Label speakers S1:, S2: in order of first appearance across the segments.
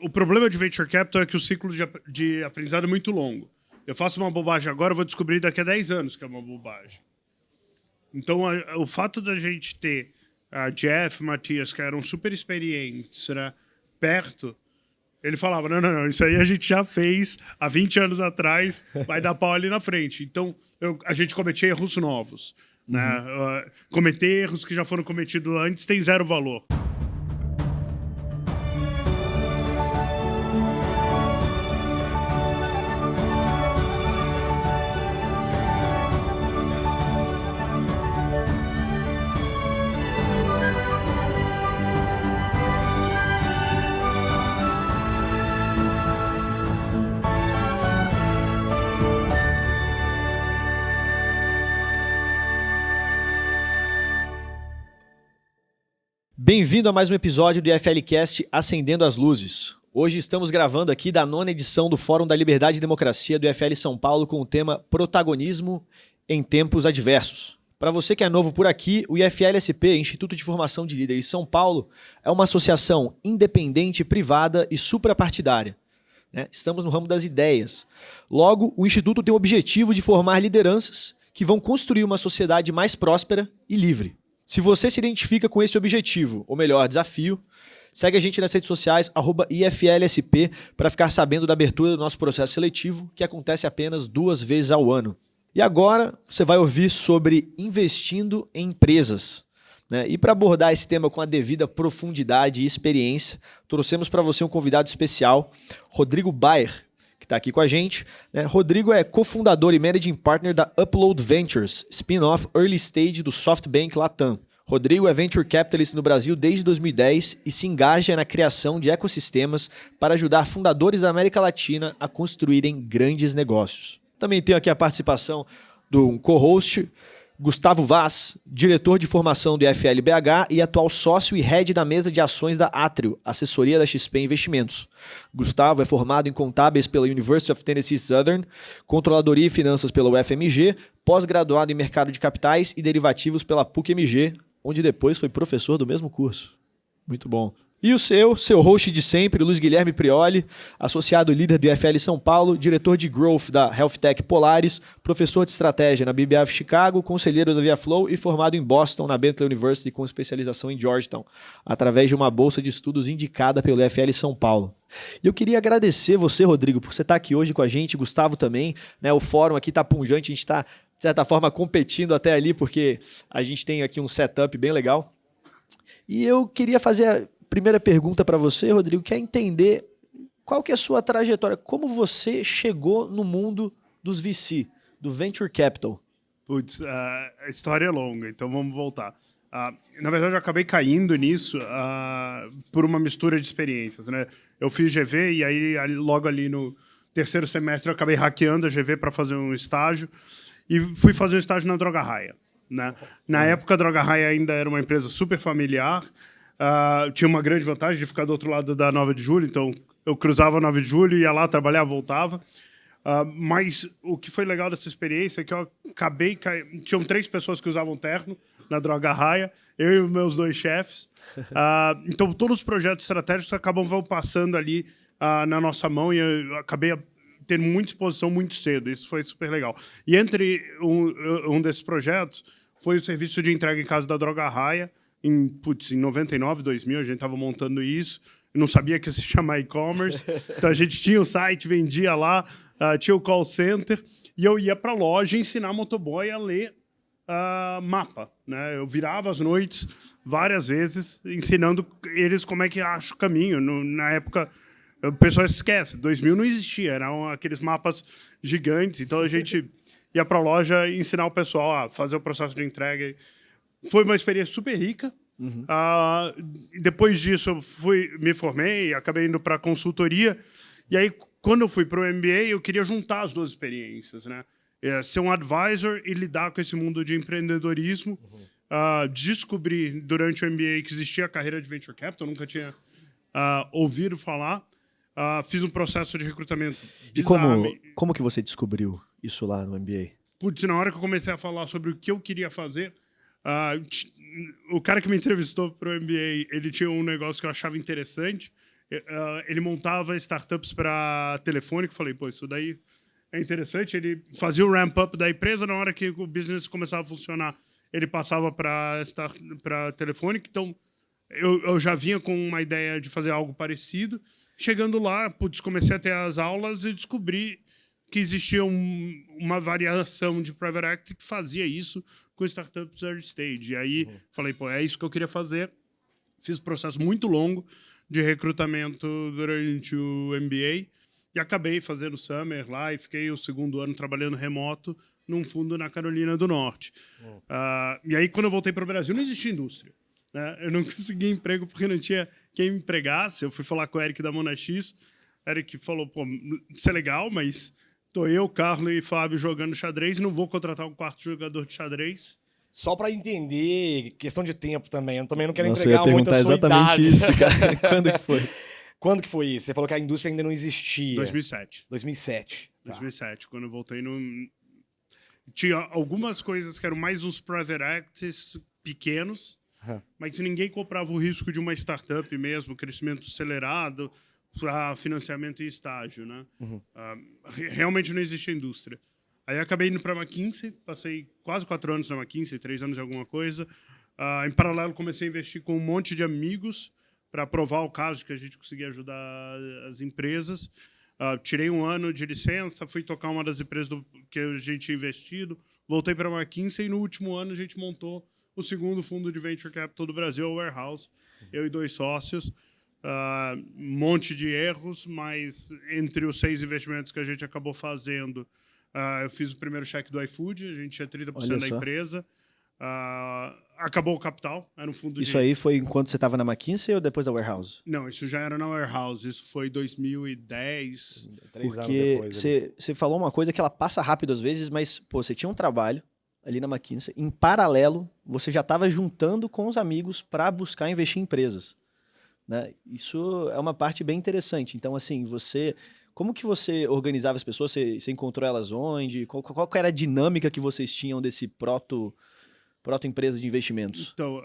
S1: o problema de venture capital é que o ciclo de aprendizado é muito longo. Eu faço uma bobagem agora, eu vou descobrir daqui a 10 anos que é uma bobagem. Então, o fato da gente ter a Jeff, Matias, que eram super experientes, né, perto, ele falava, não, isso aí a gente já fez há 20 anos atrás, vai dar pau ali na frente. Então, a gente cometia erros novos. Né? Cometer erros que já foram cometidos antes tem zero valor.
S2: Bem-vindo a mais um episódio do IFLcast Acendendo as Luzes. Hoje estamos gravando aqui da 9ª edição do Fórum da Liberdade e Democracia do IFL São Paulo com o tema Protagonismo em Tempos Adversos. Para você que é novo por aqui, o IFL-SP, Instituto de Formação de Líderes São Paulo, é uma associação independente, privada e suprapartidária. Estamos no ramo das ideias. Logo, o Instituto tem o objetivo de formar lideranças que vão construir uma sociedade mais próspera e livre. Se você se identifica com esse objetivo, ou melhor, desafio, segue a gente nas redes sociais, @IFLSP, para ficar sabendo da abertura do nosso processo seletivo, que acontece apenas 2 vezes ao ano. E agora você vai ouvir sobre investindo em empresas. E para abordar esse tema com a devida profundidade e experiência, trouxemos para você um convidado especial, Rodrigo Bayer, que está aqui com a gente. Rodrigo é cofundador e managing partner da Upload Ventures, spin-off early stage do SoftBank Latam. Rodrigo é venture capitalist no Brasil desde 2010 e se engaja na criação de ecossistemas para ajudar fundadores da América Latina a construírem grandes negócios. Também tenho aqui a participação do co-host, Gustavo Vaz, diretor de formação do IFL-BH e atual sócio e head da mesa de ações da Atrio, assessoria da XP Investimentos. Gustavo é formado em contábeis pela University of Tennessee Southern, controladoria e finanças pela UFMG, pós-graduado em mercado de capitais e derivativos pela PUC-MG, onde depois foi professor do mesmo curso. Muito bom. E o seu host de sempre, Luiz Guilherme Prioli, associado líder do IFL São Paulo, diretor de Growth da Health Tech Polaris, professor de estratégia na BBF Chicago, conselheiro da ViaFlow e formado em Boston na Bentley University com especialização em Georgetown, através de uma bolsa de estudos indicada pelo IFL São Paulo. E eu queria agradecer você, Rodrigo, por você estar aqui hoje com a gente, Gustavo também. O fórum aqui está punjante, a gente está, de certa forma, competindo até ali, porque a gente tem aqui um setup bem legal. E eu queria fazer primeira pergunta para você, Rodrigo, que é entender qual que é a sua trajetória, como você chegou no mundo dos VC, do Venture Capital.
S1: Putz, a história é longa, então vamos voltar. Na verdade, eu acabei caindo nisso por uma mistura de experiências. Eu fiz GV e aí logo ali no terceiro semestre eu acabei hackeando a GV para fazer um estágio e fui fazer um estágio na Droga Raia. Na época, a Droga Raia ainda era uma empresa super familiar. Tinha uma grande vantagem de ficar do outro lado da 9 de julho, então eu cruzava a 9 de julho, ia lá, trabalhava, voltava. Mas o que foi legal dessa experiência é que eu acabei... Tinham 3 pessoas que usavam terno na Droga Raia, eu e os meus 2 chefes. Então todos os projetos estratégicos acabam passando ali na nossa mão e eu acabei tendo muita exposição muito cedo, isso foi super legal. E entre um desses projetos foi o serviço de entrega em casa da Droga Raia. Em 99, 2000, a gente estava montando isso, não sabia que ia se chamar e-commerce, então a gente tinha o site, vendia lá, tinha o call center, e eu ia para a loja ensinar motoboy a ler mapa. Eu virava as noites várias vezes, ensinando eles como é que acha o caminho. Na época, o pessoal esquece, 2000 não existia, eram aqueles mapas gigantes, então a gente ia para a loja ensinar o pessoal a fazer o processo de entrega. Foi uma experiência super rica. Depois disso, eu me formei, acabei indo para a consultoria. E aí, quando eu fui para o MBA, eu queria juntar as 2 experiências. Ser um advisor e lidar com esse mundo de empreendedorismo. Descobri, durante o MBA, que existia a carreira de Venture Capital, eu nunca tinha ouvido falar. Fiz um processo de recrutamento bizarro.
S2: E como que você descobriu isso lá no MBA?
S1: Putz, na hora que eu comecei a falar sobre o que eu queria fazer... o cara que me entrevistou para o MBA, ele tinha um negócio que eu achava interessante, Ele montava startups para telefônico. Falei, pô, isso daí é interessante. Ele fazia o ramp-up da empresa. Na hora que o business começava a funcionar, ele passava para telefônico. Então, eu já vinha com uma ideia de fazer algo parecido. Chegando lá, putz, comecei a ter as aulas e descobri que existia uma variação de private equity que fazia isso com startups early stage. E aí, falei, pô, é isso que eu queria fazer. Fiz um processo muito longo de recrutamento durante o MBA e acabei fazendo summer lá e fiquei o segundo ano trabalhando remoto num fundo na Carolina do Norte. E aí, quando eu voltei para o Brasil, não existia indústria. Né? Eu não consegui emprego porque não tinha quem me empregasse. Eu fui falar com o Eric da Monax. Eric falou, pô, isso é legal, mas tô eu, Carlos e Fábio jogando xadrez e não vou contratar um quarto jogador de xadrez.
S3: Só para entender, questão de tempo também. Eu também não quero
S2: Nossa,
S3: entregar muito a sua
S2: exatamente
S3: idade.
S2: isso, cara. Quando que foi?
S3: Quando que foi isso? Você falou que a indústria ainda não existia.
S1: 2007.
S3: 2007. Tá.
S1: 2007, quando eu voltei no... Tinha algumas coisas que eram mais uns private equities pequenos, mas ninguém comprava o risco de uma startup mesmo, crescimento acelerado, financiamento em estágio. Né? Realmente não existia indústria. Aí acabei indo para a McKinsey, passei quase 4 anos na McKinsey, 3 anos em alguma coisa. Em paralelo, comecei a investir com um monte de amigos para provar o caso de que a gente conseguia ajudar as empresas. Tirei 1 ano de licença, fui tocar uma das empresas que a gente tinha investido, voltei para a McKinsey e no último ano a gente montou o segundo fundo de Venture Capital do Brasil, o Warehouse, eu e 2 sócios. Um monte de erros, mas entre os 6 investimentos que a gente acabou fazendo, eu fiz o primeiro cheque do iFood, a gente tinha 30% da empresa. Acabou o capital, era um fundo
S2: Isso aí foi enquanto você estava na McKinsey ou depois da Warehouse?
S1: Não, isso já era na Warehouse, isso foi 2010.
S3: 3 anos
S2: Porque
S3: depois.
S2: você falou uma coisa que ela passa rápido às vezes, mas pô, você tinha um trabalho ali na McKinsey, em paralelo, você já estava juntando com os amigos para buscar investir em empresas. Né? Isso é uma parte bem interessante. Então, assim, como que você organizava as pessoas? Você encontrou elas onde? Qual era a dinâmica que vocês tinham desse proto-empresa de investimentos?
S1: Então,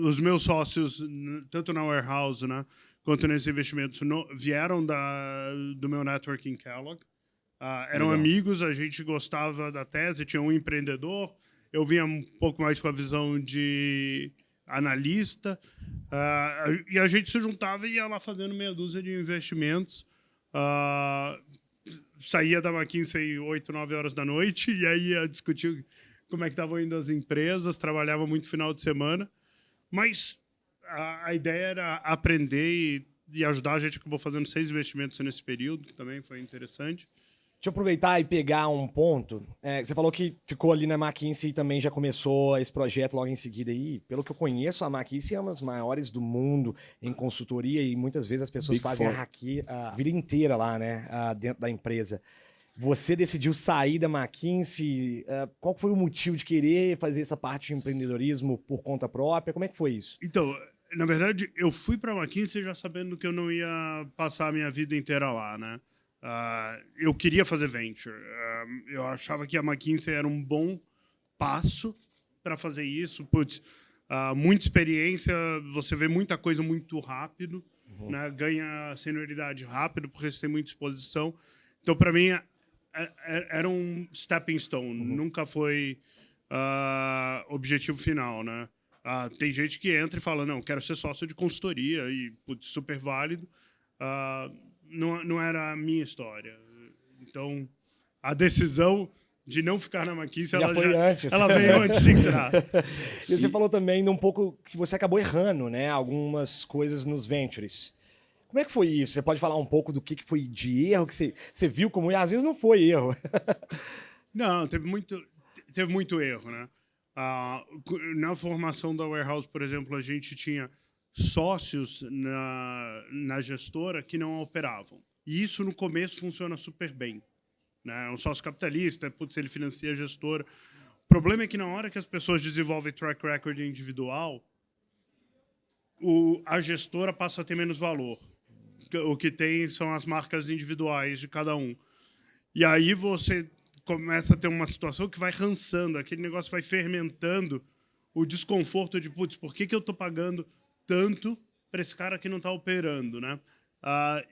S1: os meus sócios, tanto na Warehouse, né, quanto nesses investimentos, vieram do meu network em Kellogg. Eram amigos, a gente gostava da tese, tinha um empreendedor, eu vinha um pouco mais com a visão de analista, e a gente se juntava e ia lá fazendo meia dúzia de investimentos. Saía da McKinsey 8, 9 horas da noite e aí ia discutir como é que estavam indo as empresas, trabalhava muito final de semana, mas a ideia era aprender e ajudar. A gente acabou fazendo 6 investimentos nesse período, que também foi interessante.
S3: Deixa eu aproveitar e pegar um ponto. Você falou que ficou ali na McKinsey e também já começou esse projeto logo em seguida aí. Pelo que eu conheço, a McKinsey é uma das maiores do mundo em consultoria e muitas vezes as pessoas fazem a vida inteira lá, né, dentro da empresa. Você decidiu sair da McKinsey. Qual foi o motivo de querer fazer essa parte de empreendedorismo por conta própria? Como é que foi isso?
S1: Então, na verdade, eu fui para a McKinsey já sabendo que eu não ia passar a minha vida inteira lá, né? Eu queria fazer venture. Eu achava que a McKinsey era um bom passo para fazer isso. Putz, muita experiência, você vê muita coisa muito rápido, né? Ganha senioridade rápido, porque você tem muita exposição. Então, para mim, era um stepping stone. Nunca foi objetivo final, né? Tem gente que entra e fala, não, quero ser sócio de consultoria, e putz, super válido. Não era a minha história. Então, a decisão de não ficar na McKinsey, ela veio antes de entrar.
S3: E você falou também um pouco que você acabou errando, né, algumas coisas nos ventures. Como é que foi isso? Você pode falar um pouco do que foi de erro que você viu como às vezes não foi erro?
S1: Não, teve muito erro, né? Na formação da Warehouse, por exemplo, a gente tinha sócios na gestora que não operavam. E isso, no começo, funciona super bem. Né? Um sócio capitalista, putz, ele financia a gestora. O problema é que, na hora que as pessoas desenvolvem track record individual, a gestora passa a ter menos valor. O que tem são as marcas individuais de cada um. E aí você começa a ter uma situação que vai rançando, aquele negócio vai fermentando o desconforto de, putz, por que eu estou pagando tanto para esse cara que não está operando, né?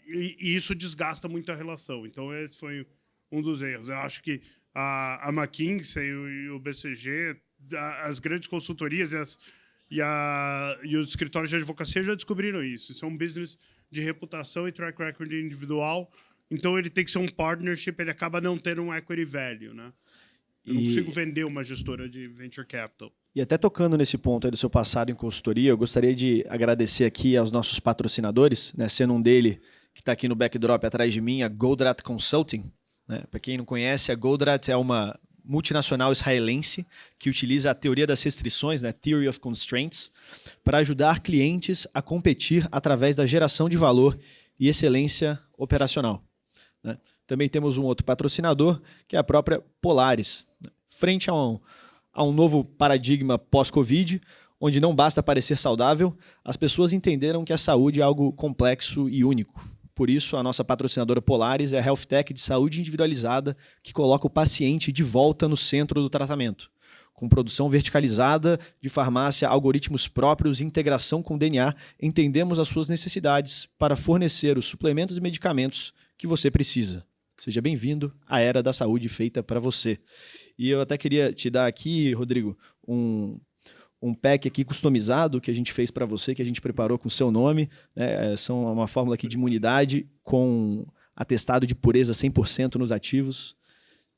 S1: E isso desgasta muito a relação. Então, esse foi um dos erros. Eu acho que a McKinsey e o BCG, as grandes consultorias e os escritórios de advocacia já descobriram isso. Isso é um business de reputação e track record individual. Então, ele tem que ser um partnership, ele acaba não tendo um equity value, né? Eu não consigo vender uma gestora de venture capital.
S2: E até tocando nesse ponto aí do seu passado em consultoria, eu gostaria de agradecer aqui aos nossos patrocinadores, né, sendo um dele que está aqui no backdrop atrás de mim, a Goldratt Consulting. Né? Para quem não conhece, a Goldratt é uma multinacional israelense que utiliza a teoria das restrições, né, Theory of Constraints, para ajudar clientes a competir através da geração de valor e excelência operacional. Né? Também temos um outro patrocinador, que é a própria Polaris. Frente a um novo paradigma pós-Covid, onde não basta parecer saudável, as pessoas entenderam que a saúde é algo complexo e único. Por isso, a nossa patrocinadora Polaris é a Health Tech de saúde individualizada que coloca o paciente de volta no centro do tratamento. Com produção verticalizada de farmácia, algoritmos próprios e integração com DNA, entendemos as suas necessidades para fornecer os suplementos e medicamentos que você precisa. Seja bem-vindo à era da saúde feita para você. E eu até queria te dar aqui, Rodrigo, um pack aqui customizado que a gente fez para você, que a gente preparou com o seu nome. Né? São uma fórmula aqui de imunidade com atestado de pureza 100% nos ativos.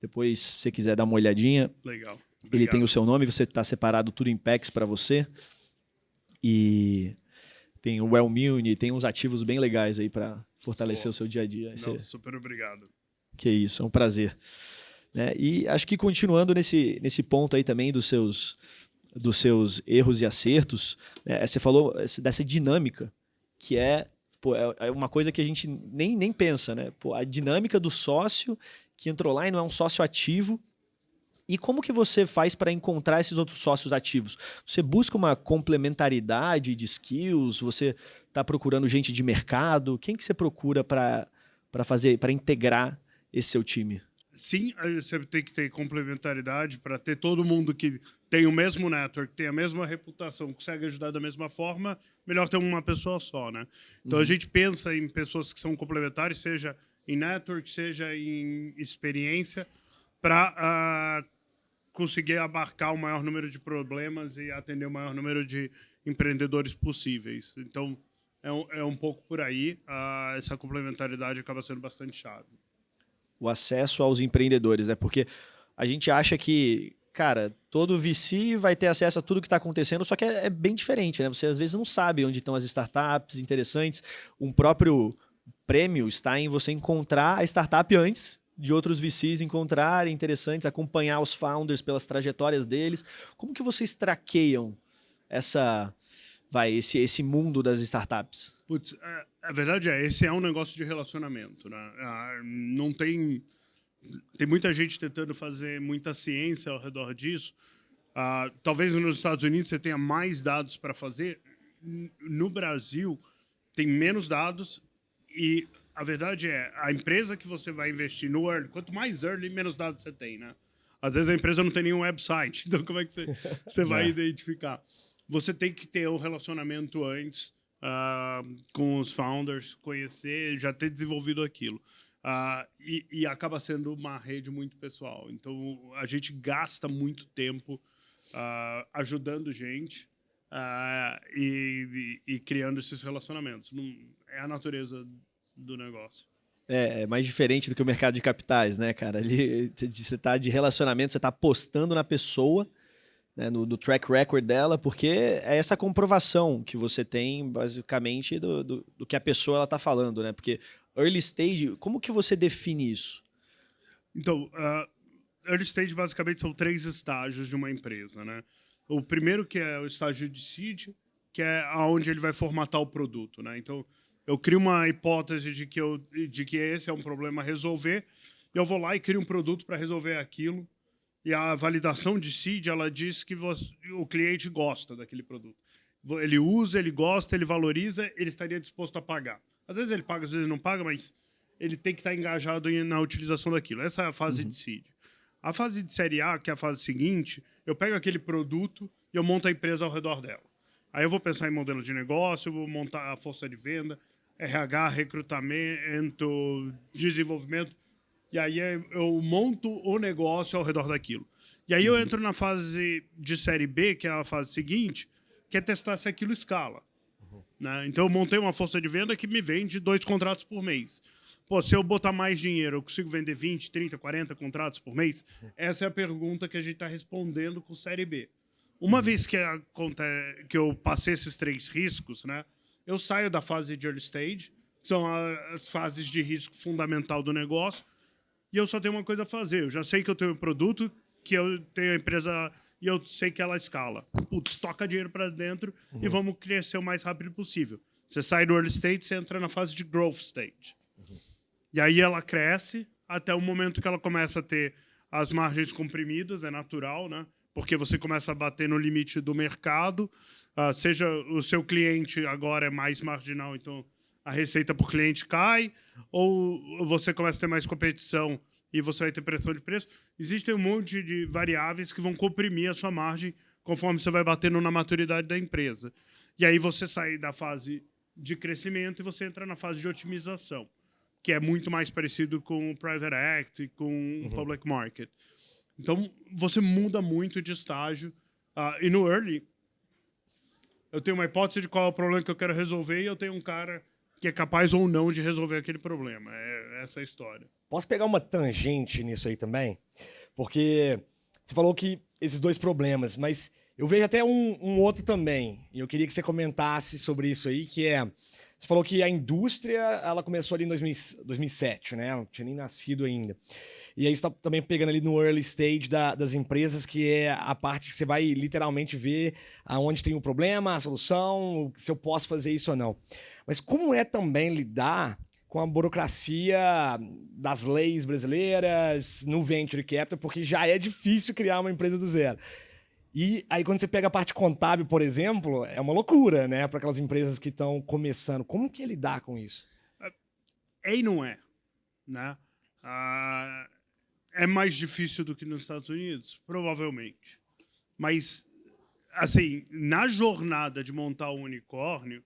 S2: Depois, se você quiser dar uma olhadinha,
S1: Legal.
S2: Ele tem o seu nome, você está separado tudo em packs para você. E tem o Wellmune, tem uns ativos bem legais aí para fortalecer o seu dia a dia.
S1: Não, super obrigado.
S2: Que isso, é um prazer. Né? E acho que continuando nesse ponto aí também dos seus erros e acertos, né? Você falou dessa dinâmica, que é uma coisa que a gente nem pensa, né? A dinâmica do sócio que entrou lá e não é um sócio ativo. E como que você faz para encontrar esses outros sócios ativos? Você busca uma complementaridade de skills? Você está procurando gente de mercado? Quem que você procura para integrar esse seu time?
S1: Sim, você tem que ter complementaridade para ter todo mundo que tem o mesmo network, tem a mesma reputação, consegue ajudar da mesma forma, melhor ter uma pessoa só, né? Então a gente pensa em pessoas que são complementares, seja em network, seja em experiência, para conseguir abarcar o maior número de problemas e atender o maior número de empreendedores possíveis. Então, é um pouco por aí. Essa complementaridade acaba sendo bastante chave.
S2: O acesso aos empreendedores, né? Porque a gente acha que, cara, todo VC vai ter acesso a tudo que está acontecendo, só que é bem diferente, né? Você às vezes não sabe onde estão as startups interessantes. Um próprio prêmio está em você encontrar a startup antes de outros VCs encontrarem interessantes, acompanhar os founders pelas trajetórias deles. Como que vocês traqueiam esse mundo das startups?
S1: Putz, a verdade esse é um negócio de relacionamento, né? Não tem muita gente tentando fazer muita ciência ao redor disso. Talvez nos Estados Unidos você tenha mais dados para fazer. No Brasil, tem menos dados e a verdade a empresa que você vai investir no early, quanto mais early, menos dados você tem, né? Às vezes a empresa não tem nenhum website, então como é que você vai identificar? Você tem que ter o relacionamento antes com os founders, conhecer, já ter desenvolvido aquilo. E acaba sendo uma rede muito pessoal. Então, a gente gasta muito tempo ajudando gente e criando esses relacionamentos. É a natureza do negócio.
S2: É mais diferente do que o mercado de capitais, né, cara? Ali você está de relacionamento, você está apostando na pessoa, né, no track record dela, porque é essa comprovação que você tem, basicamente, do que a pessoa está falando, né? Porque early stage, como que você define isso?
S1: Então, early stage, basicamente, são 3 estágios de uma empresa, né? O primeiro, que é o estágio de seed, que é onde ele vai formatar o produto, né? Então, eu crio uma hipótese de que esse é um problema a resolver, e eu vou lá e crio um produto para resolver aquilo. E a validação de seed, ela diz que o cliente gosta daquele produto. Ele usa, ele gosta, ele valoriza, ele estaria disposto a pagar. Às vezes ele paga, às vezes não paga, mas ele tem que estar engajado na utilização daquilo. Essa é a fase de seed. A fase de série A, que é a fase seguinte, eu pego aquele produto e eu monto a empresa ao redor dela. Aí eu vou pensar em modelo de negócio, eu vou montar a força de venda, RH, recrutamento, desenvolvimento. E aí eu monto o negócio ao redor daquilo. E aí eu entro na fase de série B, que é a fase seguinte, que é testar se aquilo escala. Né? Então eu montei uma força de venda que me vende 2 contratos por mês. Pô, se eu botar mais dinheiro, eu consigo vender 20, 30, 40 contratos por mês? Essa é a pergunta que a gente está respondendo com série B. Uma vez que eu passei esses 3 riscos, né, eu saio da fase de early stage, que são as fases de risco fundamental do negócio, e eu só tenho uma coisa a fazer. Eu já sei que eu tenho um produto, que eu tenho a empresa e eu sei que ela escala. Putz, toca dinheiro para dentro e vamos crescer o mais rápido possível. Você sai do early stage, você entra na fase de growth stage. E aí ela cresce até o momento que ela começa a ter as margens comprimidas, é natural, né? Porque você começa a bater no limite do mercado, seja o seu cliente agora é mais marginal, então a receita por cliente cai, ou você começa a ter mais competição e você vai ter pressão de preço. Existem um monte de variáveis que vão comprimir a sua margem conforme você vai batendo na maturidade da empresa. E aí você sai da fase de crescimento e você entra na fase de otimização, que é muito mais parecido com o Private Act, com o Public Market. Então, você muda muito de estágio. E no early, eu tenho uma hipótese de qual é o problema que eu quero resolver e eu tenho um cara que é capaz ou não de resolver aquele problema. É essa a história.
S3: Posso pegar uma tangente nisso aí também? Porque você falou que esses 2 problemas, mas eu vejo até um outro também. E eu queria que você comentasse sobre isso aí, que é... Você falou que a indústria ela começou ali em 2007, né? Não tinha nem nascido ainda. E aí você está também pegando ali no early stage das empresas, que é a parte que você vai literalmente ver aonde tem o problema, a solução, se eu posso fazer isso ou não. Mas como é também lidar com a burocracia das leis brasileiras no venture capital, porque já é difícil criar uma empresa do zero. E aí, quando você pega a parte contábil, por exemplo, é uma loucura, né? Para aquelas empresas que estão começando. Como que é lidar com isso?
S1: É e não é. Né? É mais difícil do que nos Estados Unidos? Provavelmente. Mas, assim, na jornada de montar um unicórnio,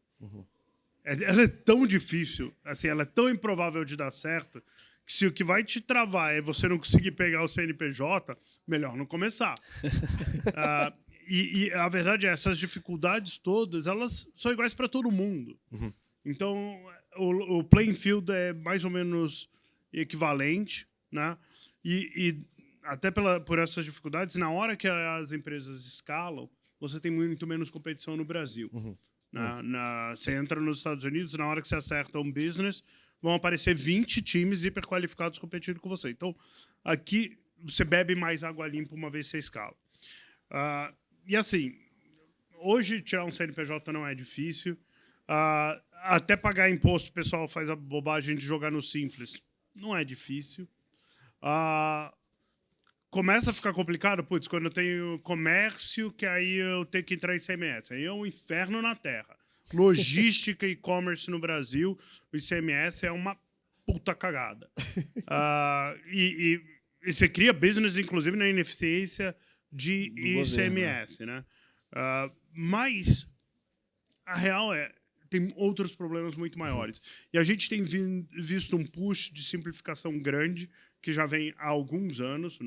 S1: ela é tão difícil, assim, ela é tão improvável de dar certo, que se o que vai te travar é você não conseguir pegar o CNPJ, melhor não começar. E a verdade é, essas dificuldades todas, elas são iguais para todo mundo. Então, o playing field é mais ou menos equivalente, né? E até por essas dificuldades, na hora que as empresas escalam, você tem muito menos competição no Brasil. Você entra nos Estados Unidos, na hora que você acerta um business, vão aparecer 20 times hiperqualificados competindo com você. Então, aqui, você bebe mais água limpa uma vez que você escala. E assim, hoje tirar um CNPJ não é difícil. Até pagar imposto, o pessoal faz a bobagem de jogar no Simples. Não é difícil. Começa a ficar complicado, putz, quando eu tenho comércio, que aí eu tenho que entrar em ICMS. Aí é um inferno na Terra. Logística e e-commerce no Brasil, o ICMS é uma puta cagada. E você cria business, inclusive, na ineficiência de ICMS. Né? Mas a real é tem outros problemas muito maiores. E a gente tem visto um push de simplificação grande, que já vem há alguns anos,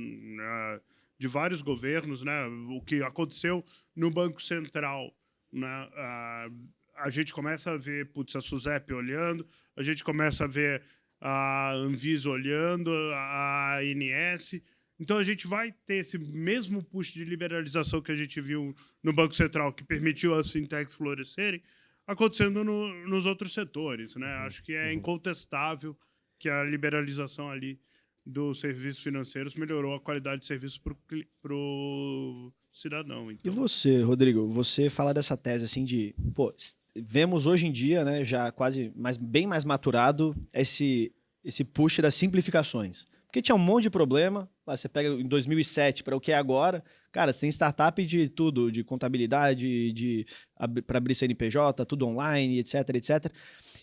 S1: de vários governos. Né? O que aconteceu no Banco Central, né? A gente começa a ver a SUSEP olhando, a gente começa a ver a Anvisa olhando, a ANS. Então, a gente vai ter esse mesmo push de liberalização que a gente viu no Banco Central, que permitiu as fintechs florescerem, acontecendo nos outros setores. Né? Acho que é incontestável que a liberalização ali dos serviços financeiros melhorou a qualidade de serviço para o cidadão. Então.
S2: E você, Rodrigo, você fala dessa tese assim de, vemos hoje em dia, né, já quase bem mais maturado esse push das simplificações. Porque tinha um monte de problema, você pega em 2007 para o que é agora, cara, você tem startup de tudo, de contabilidade, para abrir CNPJ, tudo online, etc, etc.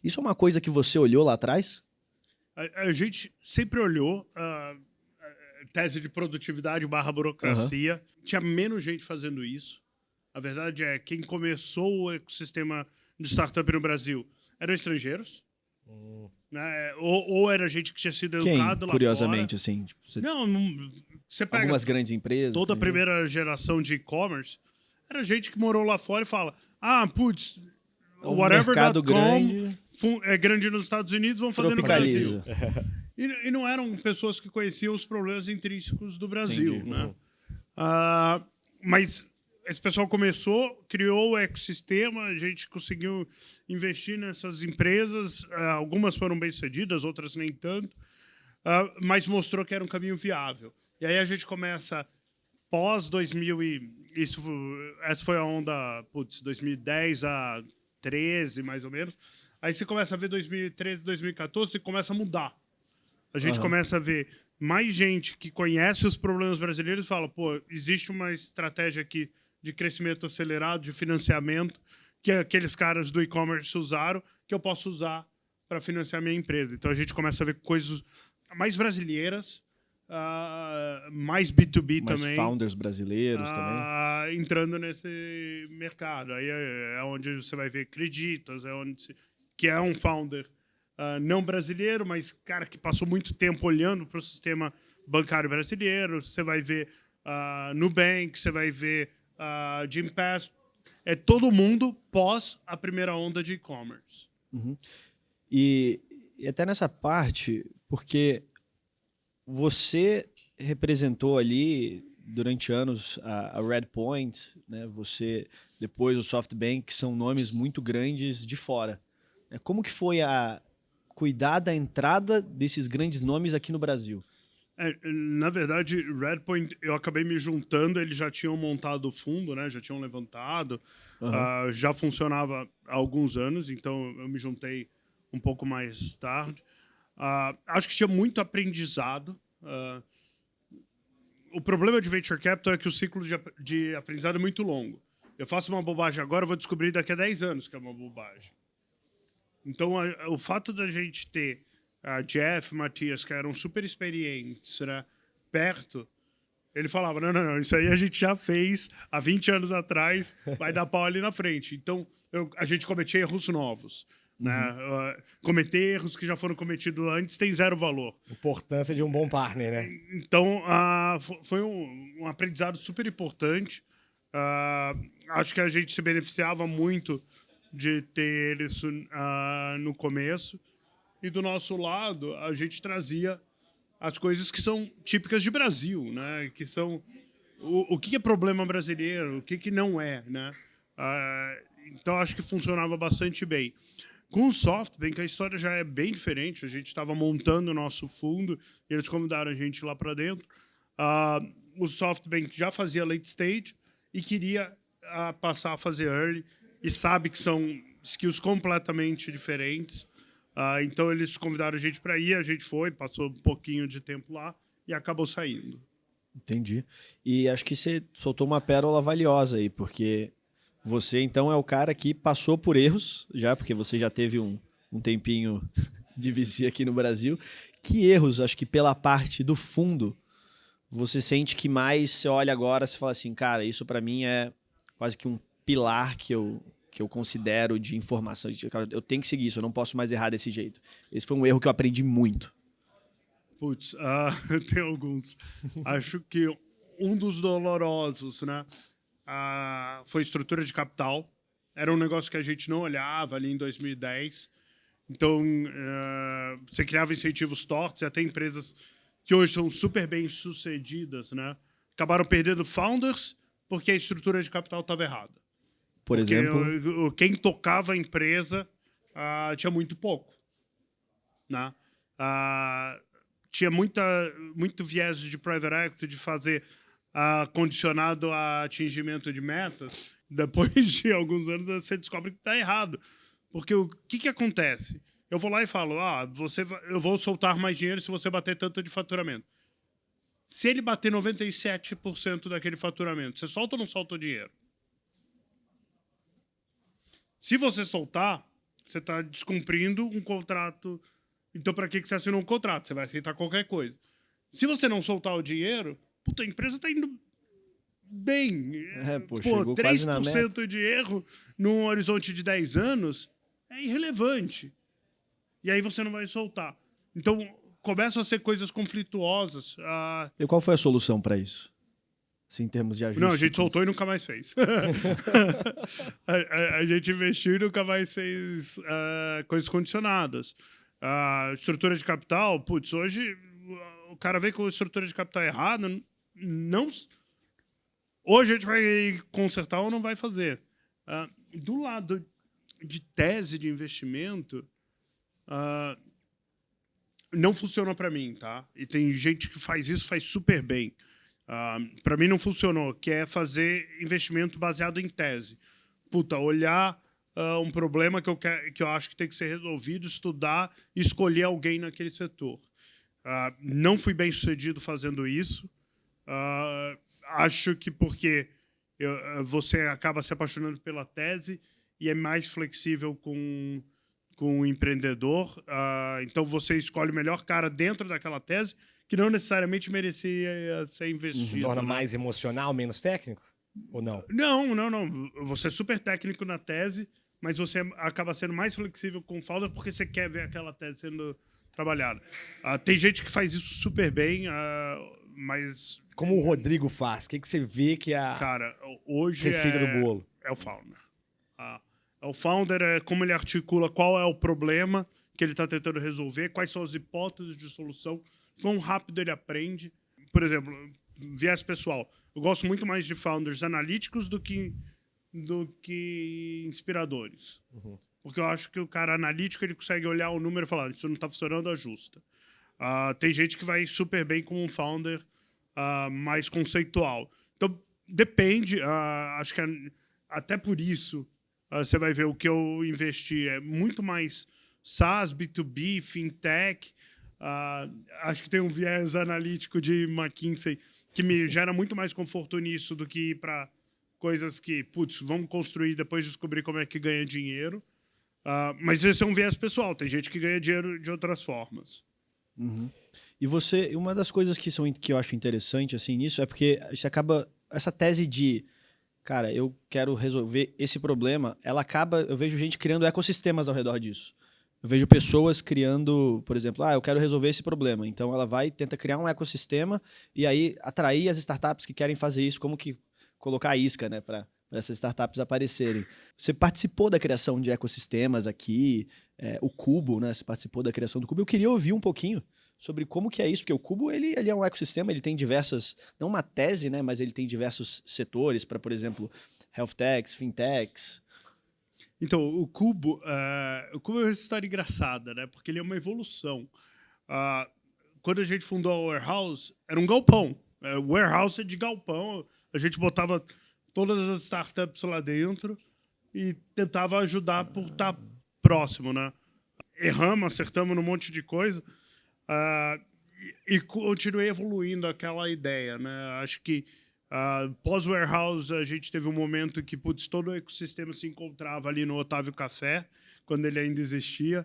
S2: Isso é uma coisa que você olhou lá atrás?
S1: A gente sempre olhou tese de produtividade / burocracia. Tinha menos gente fazendo isso. A verdade é, quem começou o ecossistema de startup no Brasil eram estrangeiros. Né? Ou era gente que tinha sido
S2: Quem,
S1: educado lá
S2: curiosamente,
S1: fora.
S2: assim? Tipo,
S1: Não, você pega
S2: algumas grandes empresas.
S1: toda a
S2: entendeu?
S1: primeira geração de e-commerce, era gente que morou lá fora e fala, putz,
S2: É um mercado
S1: whatever.com
S2: grande.
S1: é grande nos Estados Unidos, vão fazer no Brasil.
S2: Tropicaliza.
S1: E não eram pessoas que conheciam os problemas intrínsecos do Brasil,
S2: Entendi.
S1: né? Mas esse pessoal começou, criou o ecossistema, a gente conseguiu investir nessas empresas, algumas foram bem-sucedidas, outras nem tanto, mas mostrou que era um caminho viável. E aí a gente começa pós-2000 essa foi a onda, 2010 a 13, mais ou menos. Aí você começa a ver 2013, 2014, você começa a mudar. A gente começa a ver mais gente que conhece os problemas brasileiros e fala, pô, existe uma estratégia aqui de crescimento acelerado, de financiamento, que aqueles caras do e-commerce usaram, que eu posso usar para financiar minha empresa. Então a gente começa a ver coisas mais brasileiras, mais B2B
S2: Mais
S1: também.
S2: founders brasileiros também.
S1: Entrando nesse mercado. Aí é onde você vai ver Creditas, que é um founder não brasileiro, mas cara que passou muito tempo olhando para o sistema bancário brasileiro. Você vai ver Nubank, você vai ver Gympass. É todo mundo pós a primeira onda de e-commerce.
S2: E até nessa parte, porque você representou ali durante anos a Redpoint, né? Você depois o SoftBank, que são nomes muito grandes de fora. Como que foi cuidar da entrada desses grandes nomes aqui no Brasil?
S1: Na verdade, Redpoint, eu acabei me juntando, eles já tinham montado o fundo, né? Já tinham levantado, já funcionava há alguns anos, então eu me juntei um pouco mais tarde. Acho que tinha muito aprendizado. O problema de Venture Capital é que o ciclo de aprendizado é muito longo. Eu faço uma bobagem agora, eu vou descobrir daqui a 10 anos que é uma bobagem. Então, o fato da gente ter Jeff, Matias, que eram super experientes, né, perto, ele falava, não, isso aí a gente já fez há 20 anos atrás, vai dar pau ali na frente. Então, a gente cometia erros novos. Né? Cometer erros que já foram cometidos antes tem zero valor.
S3: Importância de um bom partner, né?
S1: Então, foi um aprendizado super importante. Acho que a gente se beneficiava muito de ter isso no começo. E do nosso lado, a gente trazia as coisas que são típicas de Brasil, né? Que são o que é problema brasileiro, o que não é, né? Então, acho que funcionava bastante bem. Com o SoftBank, a história já é bem diferente. A gente estava montando o nosso fundo e eles convidaram a gente lá para dentro. O SoftBank já fazia late stage e queria passar a fazer early e sabe que são skills completamente diferentes. Então, eles convidaram a gente para ir, a gente foi, passou um pouquinho de tempo lá e acabou saindo.
S2: Entendi. E acho que você soltou uma pérola valiosa aí, porque você, então, é o cara que passou por erros, já, porque você já teve um tempinho de VC aqui no Brasil. Que erros, acho que pela parte do fundo, você sente que mais você olha agora e fala assim, cara, isso para mim é quase que um pilar que eu considero de informação. Eu tenho que seguir isso, eu não posso mais errar desse jeito. Esse foi um erro que eu aprendi muito.
S1: Putz, tem alguns. Acho que um dos dolorosos, né? Foi estrutura de capital. Era um negócio que a gente não olhava ali em 2010. Então, você criava incentivos tortos e até empresas que hoje são super bem sucedidas, né? Acabaram perdendo founders porque a estrutura de capital estava errada.
S2: Por
S1: Porque
S2: exemplo,
S1: quem tocava a empresa tinha muito pouco. Né? Tinha muito viés de private equity de fazer condicionado a atingimento de metas. Depois de alguns anos, você descobre que está errado. Porque o que acontece? Eu vou lá e falo, eu vou soltar mais dinheiro se você bater tanto de faturamento. Se ele bater 97% daquele faturamento, você solta ou não solta o dinheiro? Se você soltar, você está descumprindo um contrato. Então, para que você assinou um contrato? Você vai aceitar qualquer coisa. Se você não soltar o dinheiro, a empresa está indo bem.
S2: Pô, chegou quase na
S1: 3% de erro num horizonte de 10 anos é irrelevante. E aí você não vai soltar. Então, começam a ser coisas conflituosas.
S2: E qual foi a solução para isso? Assim, em termos de ajuste?
S1: Não, a gente soltou e nunca mais fez. a gente investiu e nunca mais fez coisas condicionadas. Estrutura de capital, putz, hoje o cara vem com a estrutura de capital errada, não... Hoje a gente vai consertar ou não vai fazer. Do lado de tese de investimento, não funciona para mim, tá? E tem gente que faz isso, faz super bem. Para mim não funcionou, que é fazer investimento baseado em tese. Puta, olhar um problema que eu acho que tem que ser resolvido, estudar e escolher alguém naquele setor. Não fui bem sucedido fazendo isso. Acho que porque você acaba se apaixonando pela tese e é mais flexível com o empreendedor. Então você escolhe o melhor cara dentro daquela tese que não necessariamente merecia ser investido.
S3: Torna
S1: né?
S3: mais emocional, menos técnico? Ou não?
S1: Não. Você é super técnico na tese, mas você acaba sendo mais flexível com o founder porque você quer ver aquela tese sendo trabalhada. Tem gente que faz isso super bem, mas...
S3: Como o Rodrigo faz? O que você vê que é a
S1: Cara, hoje
S3: receita do bolo?
S1: É o founder. O founder é como ele articula qual é o problema que ele está tentando resolver, quais são as hipóteses de solução, quão rápido ele aprende. Por exemplo, viés pessoal. Eu gosto muito mais de founders analíticos do que inspiradores. Porque eu acho que o cara analítico ele consegue olhar o número e falar isso não está funcionando, ajusta. Tem gente que vai super bem com um founder mais conceitual. Então, depende. Acho que até por isso você vai ver o que eu investi é muito mais SaaS, B2B, fintech. Acho que tem um viés analítico de McKinsey que me gera muito mais conforto nisso do que ir para coisas que, putz, vamos construir e depois descobrir como é que ganha dinheiro. Mas esse é um viés pessoal. Tem gente que ganha dinheiro de outras formas.
S2: E uma das coisas que eu acho interessante assim nisso é porque você acaba essa tese de, cara, eu quero resolver esse problema, eu vejo gente criando ecossistemas ao redor disso. Eu vejo pessoas criando, por exemplo, eu quero resolver esse problema. Então ela tenta criar um ecossistema e aí atrair as startups que querem fazer isso, como que colocar a isca, né, para essas startups aparecerem. Você participou da criação de ecossistemas aqui, o Cubo, né? Você participou da criação do Cubo. Eu queria ouvir um pouquinho sobre como que é isso, porque o Cubo ele é um ecossistema, ele tem diversas, não uma tese, né, mas ele tem diversos setores para, por exemplo, health techs, fintechs.
S1: Então, o Cubo é uma história engraçada, né? Porque ele é uma evolução. Quando a gente fundou a Warehouse, era um galpão. O Warehouse é de galpão. A gente botava todas as startups lá dentro e tentava ajudar por estar próximo, né? Erramos, acertamos num monte de coisa e continuei evoluindo aquela ideia, né? Acho que pós-Warehouse, a gente teve um momento que todo o ecossistema se encontrava ali no Otávio Café, quando ele ainda existia.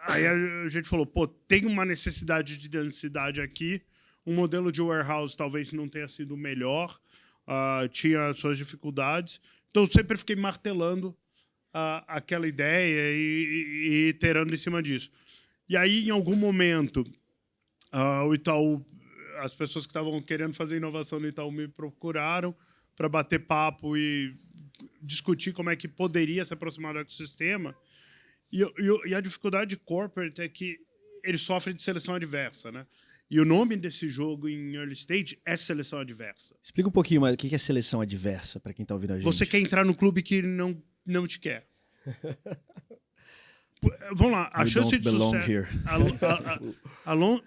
S1: Aí a gente falou, tem uma necessidade de densidade aqui, um modelo de warehouse talvez não tenha sido o melhor, tinha suas dificuldades. Então, eu sempre fiquei martelando aquela ideia e iterando em cima disso. E aí, em algum momento, o Itaú... As pessoas que estavam querendo fazer inovação no Itaú me procuraram para bater papo e discutir como é que poderia se aproximar do ecossistema. E a dificuldade de corporate é que ele sofre de seleção adversa, né? E o nome desse jogo em early stage é seleção adversa.
S2: Explica um pouquinho mais o que é seleção adversa para quem está ouvindo a gente.
S1: Você quer entrar no clube que não te quer. Vamos lá, a chance de sucesso.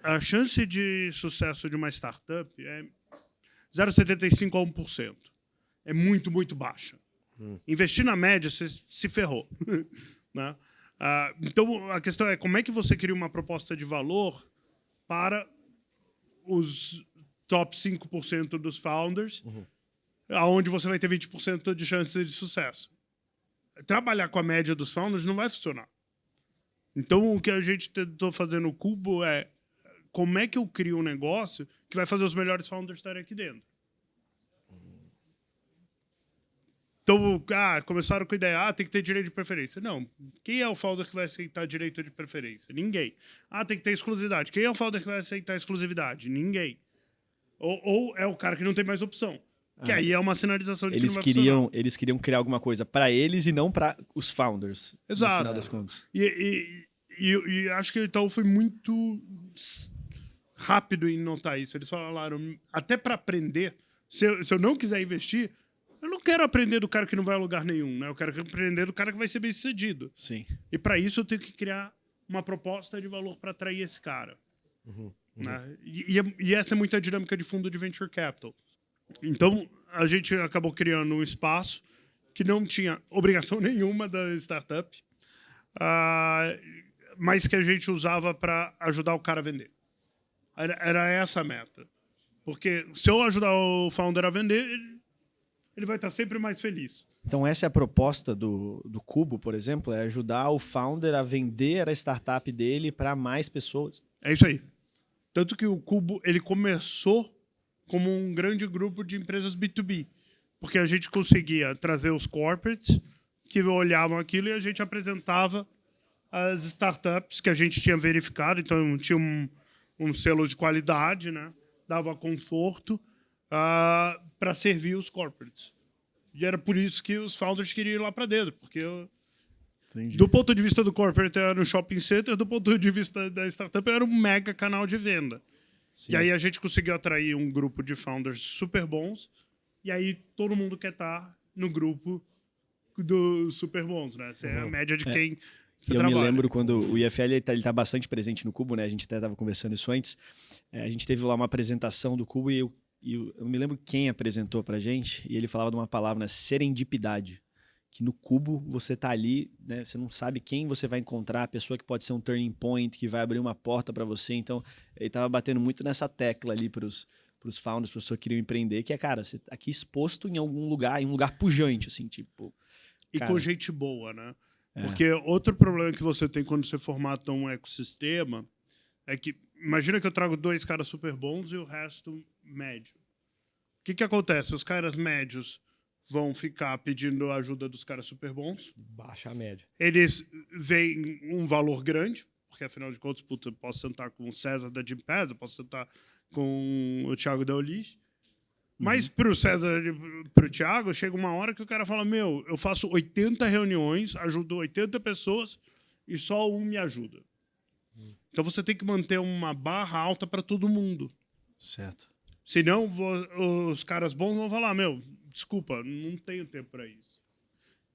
S1: A chance de sucesso de uma startup é 0,75 a 1%. É muito, muito baixa. Investir na média, você se ferrou. Né? Então, a questão é como é que você cria uma proposta de valor para os top 5% dos founders, aonde você vai ter 20% de chance de sucesso. Trabalhar com a média dos founders não vai funcionar. Então, o que a gente tentou fazer no Cubo é como é que eu crio um negócio que vai fazer os melhores founders estarem aqui dentro. Então, começaram com a ideia, tem que ter direito de preferência. Não, quem é o founder que vai aceitar direito de preferência? Ninguém. Tem que ter exclusividade. Quem é o founder que vai aceitar exclusividade? Ninguém. Ou é o cara que não tem mais opção. Que aí é uma sinalização de que não vai funcionar.
S2: Eles queriam criar alguma coisa para eles e não para os founders.
S1: Exato.
S2: No final das contas.
S1: E acho que o Itaú foi muito rápido em notar isso. Eles falaram, até para aprender, se eu não quiser investir, eu não quero aprender do cara que não vai a lugar nenhum, né? Eu quero aprender do cara que vai ser bem-sucedido.
S2: Sim.
S1: E para isso eu tenho que criar uma proposta de valor para atrair esse cara. Né? E essa é muito a dinâmica de fundo de venture capital. Então, a gente acabou criando um espaço que não tinha obrigação nenhuma da startup, mas que a gente usava para ajudar o cara a vender. Era essa a meta. Porque se eu ajudar o founder a vender, ele vai estar sempre mais feliz.
S2: Então essa é a proposta do Cubo, por exemplo, é ajudar o founder a vender a startup dele para mais pessoas.
S1: É isso aí. Tanto que o Cubo ele começou como um grande grupo de empresas B2B, porque a gente conseguia trazer os corporates que olhavam aquilo e a gente apresentava as startups que a gente tinha verificado, então tinha um selo de qualidade, né? Dava conforto para servir os corporates. E era por isso que os founders queriam ir lá para dentro, porque do ponto de vista do corporate era um shopping center, do ponto de vista da startup era um mega canal de venda. Sim. E aí a gente conseguiu atrair um grupo de founders super bons, e aí todo mundo quer estar no grupo dos super bons, né? Essa é a média de quem você trabalha.
S2: Eu me lembro quando o IFL ele tá bastante presente no Cubo, né? A gente até estava conversando isso antes. A gente teve lá uma apresentação do Cubo e eu me lembro quem apresentou pra gente, e ele falava de uma palavra, né? Serendipidade. Que no Cubo você tá ali, né? Você não sabe quem você vai encontrar, a pessoa que pode ser um turning point, que vai abrir uma porta para você. Então, ele tava batendo muito nessa tecla ali pros founders, as pessoas que queriam empreender, que é, cara, você tá aqui exposto em algum lugar, em um lugar pujante, assim, tipo...
S1: E com gente boa, né? Porque outro problema que você tem quando você formata um ecossistema é que, imagina que eu trago 2 caras super bons e o resto médio. O que acontece? Os caras médios vão ficar pedindo a ajuda dos caras super bons.
S3: Baixa a média.
S1: Eles veem um valor grande, porque afinal de contas, eu posso sentar com o César da Gympass, eu posso sentar com o Thiago da Olis. Mas para o César e para o Thiago, chega uma hora que o cara fala, eu faço 80 reuniões, ajudo 80 pessoas e só um me ajuda. Então você tem que manter uma barra alta para todo mundo.
S2: Certo.
S1: Senão os caras bons vão falar, desculpa, não tenho tempo para isso.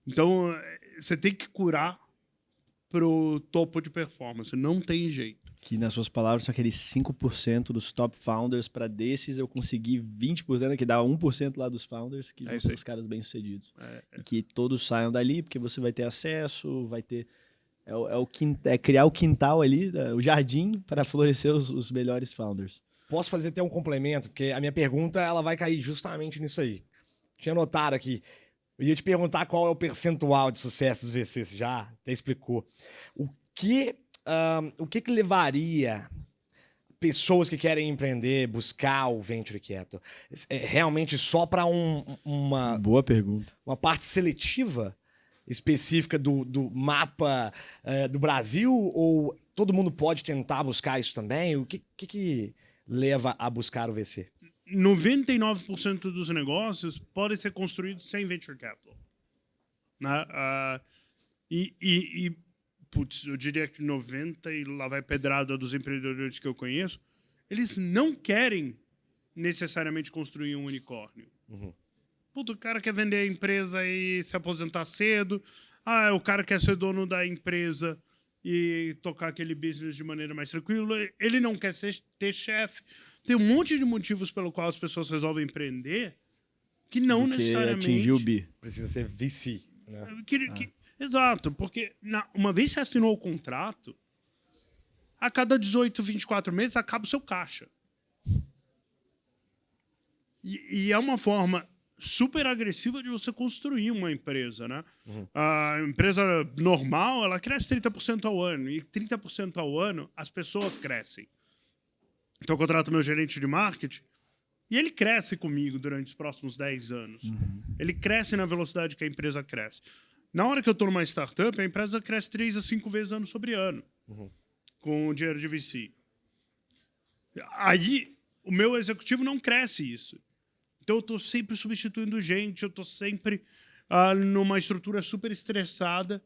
S1: Então, você tem que curar pro topo de performance. Não tem jeito.
S2: Que, nas suas palavras, são aqueles 5% dos top founders. Para desses, eu consegui 20%, que dá 1% lá dos founders, que são os caras bem-sucedidos. E que todos saiam dali, porque você vai ter acesso, vai ter... É criar o quintal ali, o jardim, para florescer os melhores founders.
S3: Posso fazer até um complemento? Porque a minha pergunta ela vai cair justamente nisso aí. Tinha anotado aqui. Eu ia te perguntar qual é o percentual de sucesso dos VCs. Você já até explicou. O que levaria pessoas que querem empreender, buscar o Venture Capital? É realmente só para uma...
S2: Boa pergunta.
S3: Uma parte seletiva específica do mapa do Brasil? Ou todo mundo pode tentar buscar isso também? O que leva a buscar o VC?
S1: 99% dos negócios podem ser construídos sem venture capital. Né? Putz, eu diria que 90% e lá vai pedrada dos empreendedores que eu conheço, eles não querem necessariamente construir um unicórnio. Puta, o cara quer vender a empresa e se aposentar cedo. O cara quer ser dono da empresa e tocar aquele business de maneira mais tranquila. Ele não quer ter chefe. Tem um monte de motivos pelo qual as pessoas resolvem empreender que não necessariamente...
S2: atingir o bi.
S3: Precisa ser VC. Né?
S1: Exato, porque uma vez você assinou o contrato, a cada 18, 24 meses acaba o seu caixa. E é uma forma super agressiva de você construir uma empresa, né? A empresa normal, ela cresce 30% ao ano. E 30% ao ano, as pessoas crescem. Então eu contrato meu gerente de marketing e ele cresce comigo durante os próximos 10 anos. Ele cresce na velocidade que a empresa cresce. Na hora que eu estou numa startup, a empresa cresce 3 a 5 vezes ano sobre ano, com o dinheiro de VC. Aí, o meu executivo não cresce isso. Então, eu estou sempre substituindo gente, eu estou sempre numa estrutura super estressada.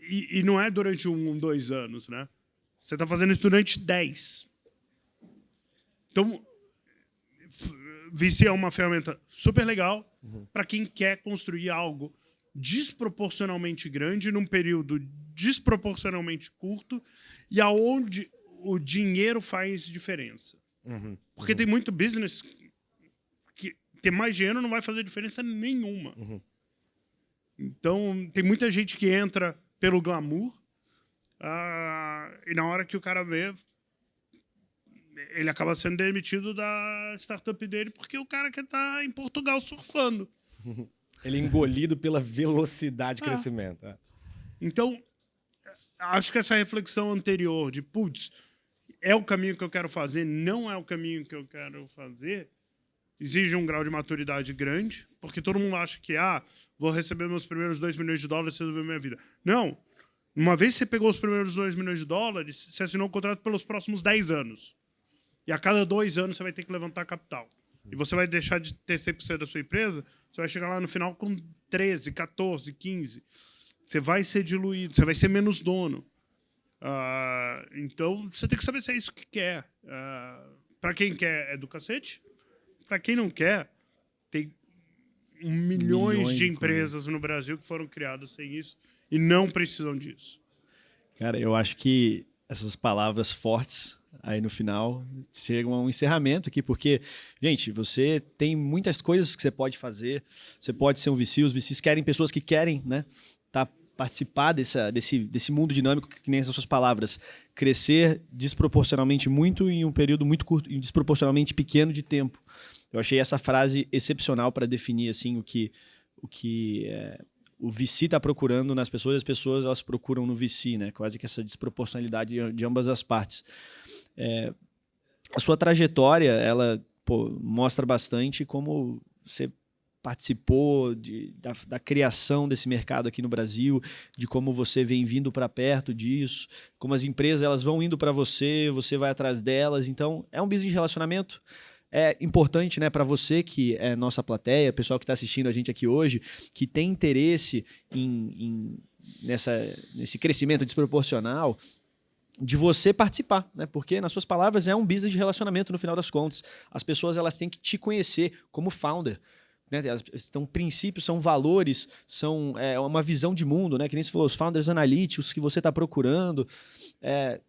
S1: E não é durante 2 anos, né? Você está fazendo isso durante 10. Então, VC é uma ferramenta super legal para quem quer construir algo desproporcionalmente grande num período desproporcionalmente curto e aonde o dinheiro faz diferença. Porque tem muito business que ter mais dinheiro não vai fazer diferença nenhuma. Então, tem muita gente que entra pelo glamour e na hora que o cara vê, ele acaba sendo demitido da startup dele porque o cara quer estar em Portugal surfando.
S3: Ele é engolido pela velocidade de crescimento.
S1: Então, acho que essa reflexão anterior de, putz, é o caminho que eu quero fazer, não é o caminho que eu quero fazer, exige um grau de maturidade grande, porque todo mundo acha que, vou receber meus primeiros $2 milhões e resolver minha vida. Não. Uma vez que você pegou os primeiros $2 milhões, você assinou um contrato pelos próximos 10 anos. E a cada 2 anos você vai ter que levantar capital. E você vai deixar de ter 100% da sua empresa, você vai chegar lá no final com 13, 14, 15. Você vai ser diluído, você vai ser menos dono. Então, você tem que saber se é isso que quer. Para quem quer, é do cacete. Para quem não quer, tem milhões de empresas no Brasil que foram criadas sem isso e não precisam disso.
S2: Cara, eu acho que essas palavras fortes aí no final chegam a um encerramento aqui, porque, gente, você tem muitas coisas que você pode fazer. Você pode ser um VC, os VCs querem pessoas que querem, né, participar desse mundo dinâmico, que nem essas suas palavras, crescer desproporcionalmente muito em um período muito curto e desproporcionalmente pequeno de tempo. Eu achei essa frase excepcional para definir assim, o que o VC está procurando nas pessoas, as pessoas elas procuram no VC, né? Quase que essa desproporcionalidade de ambas as partes. A sua trajetória, ela mostra bastante como você participou da criação desse mercado aqui no Brasil, de como você vem vindo para perto disso, como as empresas elas vão indo para você, você vai atrás delas. Então, é um business de relacionamento. É importante, né, para você que é nossa plateia, pessoal que está assistindo a gente aqui hoje, que tem interesse nesse crescimento desproporcional, de você participar, né? Porque, nas suas palavras, é um business de relacionamento no final das contas. As pessoas elas têm que te conhecer como founder. Né? São princípios, são valores, são uma visão de mundo, né? Que nem você falou, os founders analíticos que você está procurando.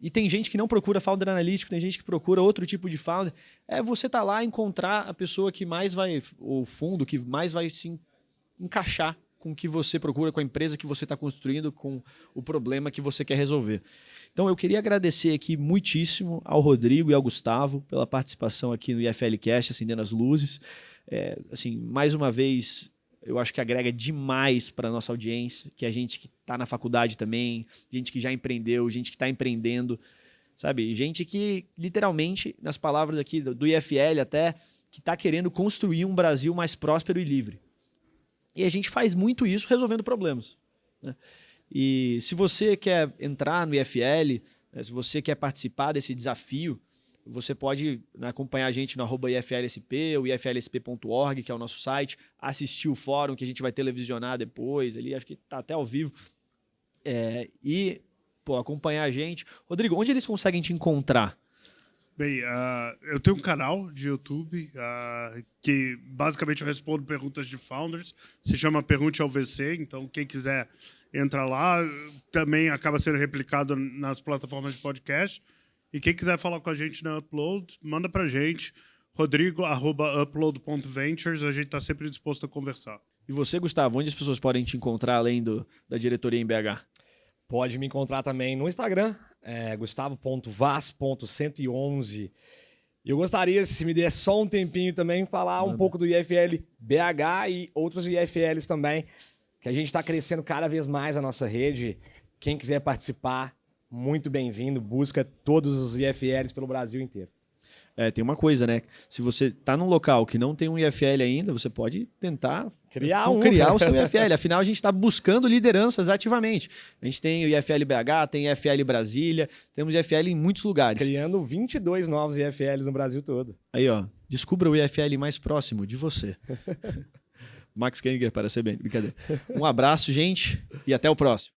S2: E tem gente que não procura founder analítico, tem gente que procura outro tipo de founder. Você tá lá encontrar a pessoa que mais vai, o fundo que mais vai se encaixar com o que você procura, com a empresa que você está construindo, com o problema que você quer resolver. Então eu queria agradecer aqui muitíssimo ao Rodrigo e ao Gustavo pela participação aqui no IFLcast, Acendendo as Luzes. Assim, mais uma vez, eu acho que agrega demais para a nossa audiência, que é gente que está na faculdade também, gente que já empreendeu, gente que está empreendendo, sabe? Gente que, literalmente, nas palavras aqui do IFL até, que está querendo construir um Brasil mais próspero e livre. E a gente faz muito isso resolvendo problemas, né? E se você quer entrar no IFL, né, se você quer participar desse desafio, você pode acompanhar a gente no @IFLSP, ou iflsp.org, que é o nosso site, assistir o fórum que a gente vai televisionar depois, ali, acho que está até ao vivo, e acompanhar a gente. Rodrigo, onde eles conseguem te encontrar?
S1: Bem, eu tenho um canal de YouTube que basicamente eu respondo perguntas de founders, se chama Pergunte ao VC, então quem quiser entra lá, também acaba sendo replicado nas plataformas de podcast. E quem quiser falar com a gente na Upload, manda pra gente, rodrigo@upload.ventures, a gente está sempre disposto a conversar.
S2: E você, Gustavo, onde as pessoas podem te encontrar além da diretoria em BH?
S3: Pode me encontrar também no Instagram, gustavo.vaz.111. Eu gostaria, se me der só um tempinho também, falar um pouco do IFL BH e outros IFLs também, que a gente está crescendo cada vez mais a nossa rede. Quem quiser participar, muito bem-vindo. Busca todos os IFLs pelo Brasil inteiro.
S2: Tem uma coisa, né? Se você tá num local que não tem um IFL ainda, você pode tentar criar o seu IFL. Afinal, a gente está buscando lideranças ativamente. A gente tem o IFL BH, tem o IFL Brasília, temos IFL em muitos lugares.
S3: Criando 22 novos IFLs no Brasil todo.
S2: Aí, ó, descubra o IFL mais próximo de você. Max Kenninger para a CBN. Brincadeira. Um abraço, gente, e até o próximo.